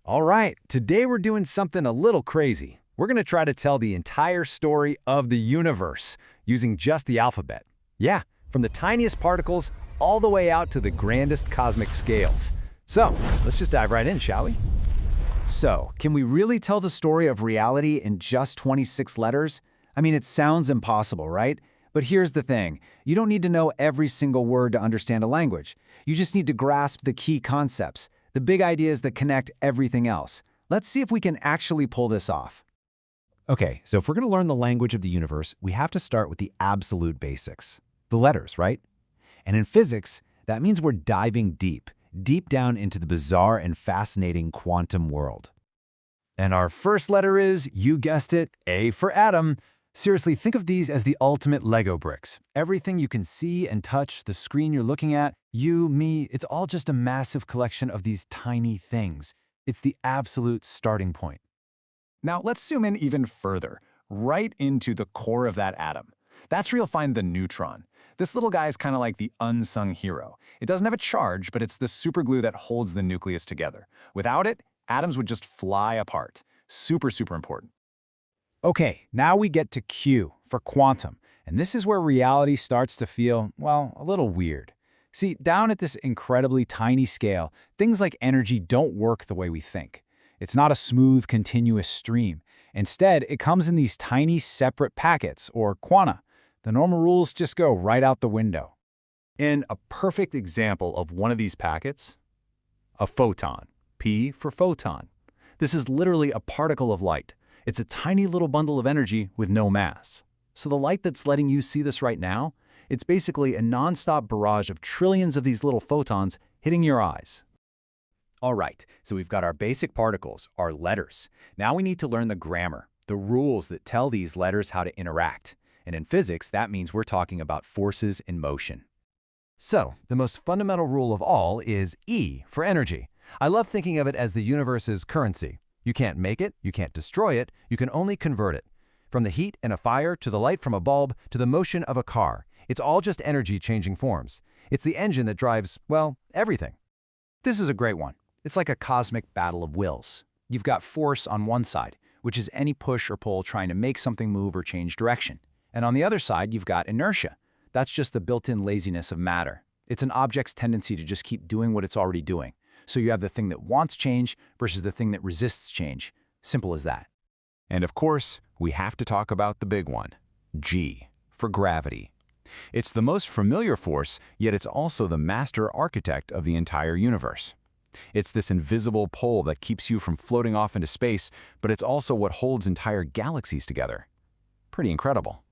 All right, today we're doing something a little crazy. We're going to try to tell the entire story of the universe using just the alphabet. Yeah, from the tiniest particles all the way out to the grandest cosmic scales. So, let's just dive right in, shall we? So, can we really tell the story of reality in just 26 letters? I mean, it sounds impossible, right? But here's the thing. You don't need to know every single word to understand a language. You just need to grasp the key concepts, the big ideas that connect everything else. Let's see if we can actually pull this off. Okay, so if we're going to learn the language of the universe, we have to start with the absolute basics. The letters, right? And in physics, that means we're diving deep down into the bizarre and fascinating quantum world. And our first letter is, you guessed it, A for atom. Seriously, think of these as the ultimate Lego bricks. Everything you can see and touch, the screen you're looking at, you, me, it's all just a massive collection of these tiny things. It's the absolute starting point. Now let's zoom in even further, right into the core of that atom. That's where you'll find the neutron. This little guy is kind of like the unsung hero. It doesn't have a charge, but it's the superglue that holds the nucleus together. Without it, atoms would just fly apart. Super important. Okay, now we get to Q for quantum, and this is where reality starts to feel, well, a little weird. See, down at this incredibly tiny scale, things like energy don't work the way we think. It's not a smooth, continuous stream. Instead, it comes in these tiny, separate packets, or quanta. The normal rules just go right out the window. In a perfect example of one of these packets, a photon, P for photon. This is literally a particle of light. It's a tiny little bundle of energy with no mass. So the light that's letting you see this right now, it's basically a nonstop barrage of trillions of these little photons hitting your eyes. All right, so we've got our basic particles, our letters. Now we need to learn the grammar, the rules that tell these letters how to interact. And in physics, that means we're talking about forces in motion. So, the most fundamental rule of all is E for energy. I love thinking of it as the universe's currency. You can't make it, you can't destroy it, you can only convert it. From the heat in a fire to the light from a bulb to the motion of a car, it's all just energy changing forms. It's the engine that drives, well, everything. This is a great one. It's like a cosmic battle of wills. You've got force on one side, which is any push or pull trying to make something move or change direction. And on the other side, you've got inertia. That's just the built-in laziness of matter. It's an object's tendency to just keep doing what it's already doing. So you have the thing that wants change versus the thing that resists change. Simple as that. And of course, we have to talk about the big one, G, for gravity. It's the most familiar force, yet it's also the master architect of the entire universe. It's this invisible pull that keeps you from floating off into space, but it's also what holds entire galaxies together. Pretty incredible.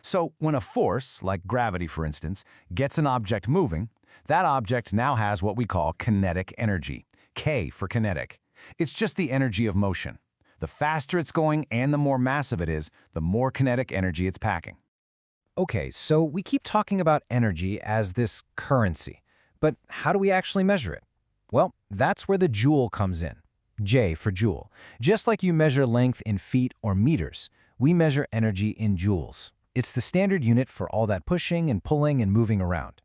So, when a force, like gravity for instance, gets an object moving, that object now has what we call kinetic energy, K for kinetic. It's just the energy of motion. The faster it's going and the more massive it is, the more kinetic energy it's packing. Okay, so we keep talking about energy as this currency. But how do we actually measure it? Well, that's where the joule comes in. J for joule. Just like you measure length in feet or meters, we measure energy in joules. It's the standard unit for all that pushing and pulling and moving around.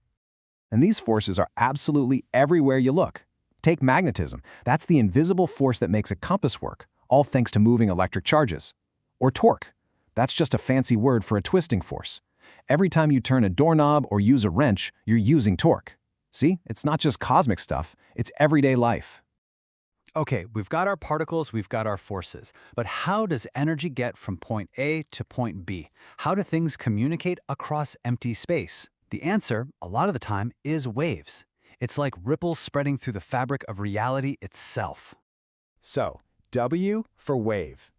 And these forces are absolutely everywhere you look. Take magnetism. That's the invisible force that makes a compass work, all thanks to moving electric charges. Or torque. That's just a fancy word for a twisting force. Every time you turn a doorknob or use a wrench, you're using torque. See, it's not just cosmic stuff, it's everyday life. Okay, we've got our particles, we've got our forces. But how does energy get from point A to point B? How do things communicate across empty space? The answer, a lot of the time, is waves. It's like ripples spreading through the fabric of reality itself. So, W for wave.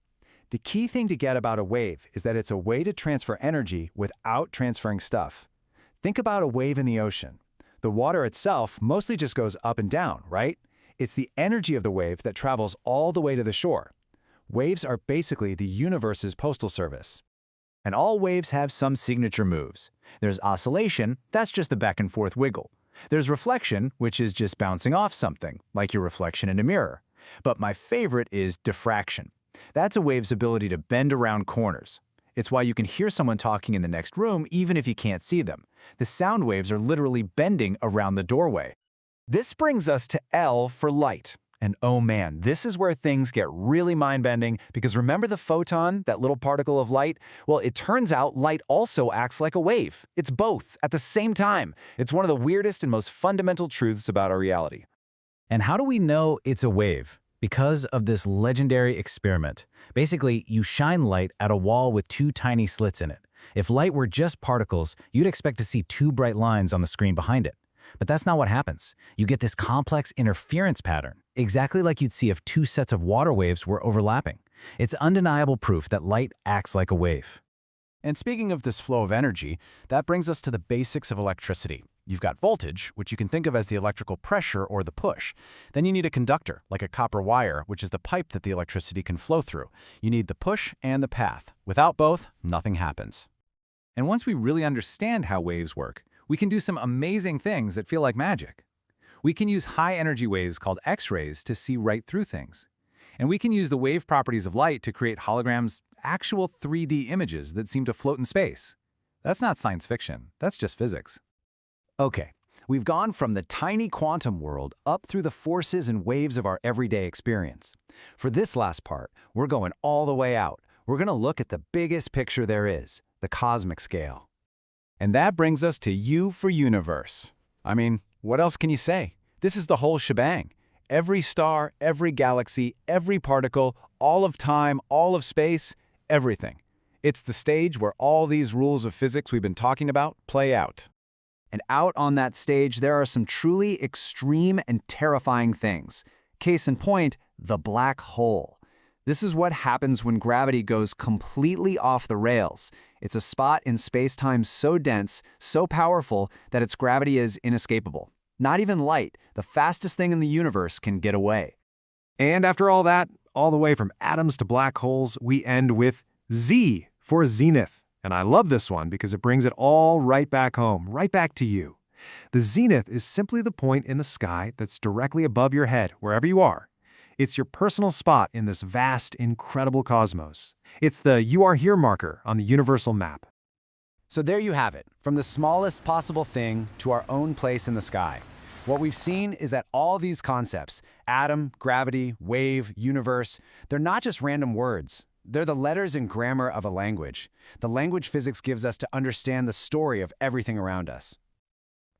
The key thing to get about a wave is that it's a way to transfer energy without transferring stuff. Think about a wave in the ocean. The water itself mostly just goes up and down, right? It's the energy of the wave that travels all the way to the shore. Waves are basically the universe's postal service. And all waves have some signature moves. There's oscillation, that's just the back and forth wiggle. There's reflection, which is just bouncing off something, like your reflection in a mirror. But my favorite is diffraction. That's a wave's ability to bend around corners. It's why you can hear someone talking in the next room even if you can't see them. The sound waves are literally bending around the doorway. This brings us to L for light. And oh man, this is where things get really mind-bending, because remember the photon, that little particle of light? Well, it turns out light also acts like a wave. It's both at the same time. It's one of the weirdest and most fundamental truths about our reality. And how do we know it's a wave? Because of this legendary experiment. Basically, you shine light at a wall with two tiny slits in it. If light were just particles, you'd expect to see two bright lines on the screen behind it. But that's not what happens. You get this complex interference pattern, exactly like you'd see if two sets of water waves were overlapping. It's undeniable proof that light acts like a wave. And speaking of this flow of energy, that brings us to the basics of electricity. You've got voltage, which you can think of as the electrical pressure or the push. Then you need a conductor, like a copper wire, which is the pipe that the electricity can flow through. You need the push and the path. Without both, nothing happens. And once we really understand how waves work, we can do some amazing things that feel like magic. We can use high-energy waves called X-rays to see right through things. And we can use the wave properties of light to create holograms, actual 3D images that seem to float in space. That's not science fiction, that's just physics. Okay, we've gone from the tiny quantum world up through the forces and waves of our everyday experience. For this last part, we're going all the way out. We're going to look at the biggest picture there is, the cosmic scale. And that brings us to U for universe. I mean, what else can you say? This is the whole shebang. Every star, every galaxy, every particle, all of time, all of space, everything. It's the stage where all these rules of physics we've been talking about play out. And out on that stage, there are some truly extreme and terrifying things. Case in point, the black hole. This is what happens when gravity goes completely off the rails. It's a spot in space-time so dense, so powerful, that its gravity is inescapable. Not even light, the fastest thing in the universe, can get away. And after all that, all the way from atoms to black holes, we end with Z for Zenith. And I love this one because it brings it all right back home, right back to you. The zenith is simply the point in the sky that's directly above your head, wherever you are. It's your personal spot in this vast, incredible cosmos. It's the "you are here" marker on the universal map. So there you have it, from the smallest possible thing to our own place in the sky. What we've seen is that all these concepts, atom, gravity, wave, universe, they're not just random words. They're the letters and grammar of a language. The language physics gives us to understand the story of everything around us.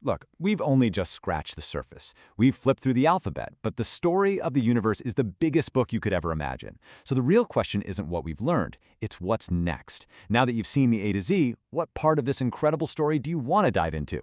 Look, we've only just scratched the surface. We've flipped through the alphabet, but the story of the universe is the biggest book you could ever imagine. So the real question isn't what we've learned, it's what's next. Now that you've seen the A to Z, what part of this incredible story do you want to dive into?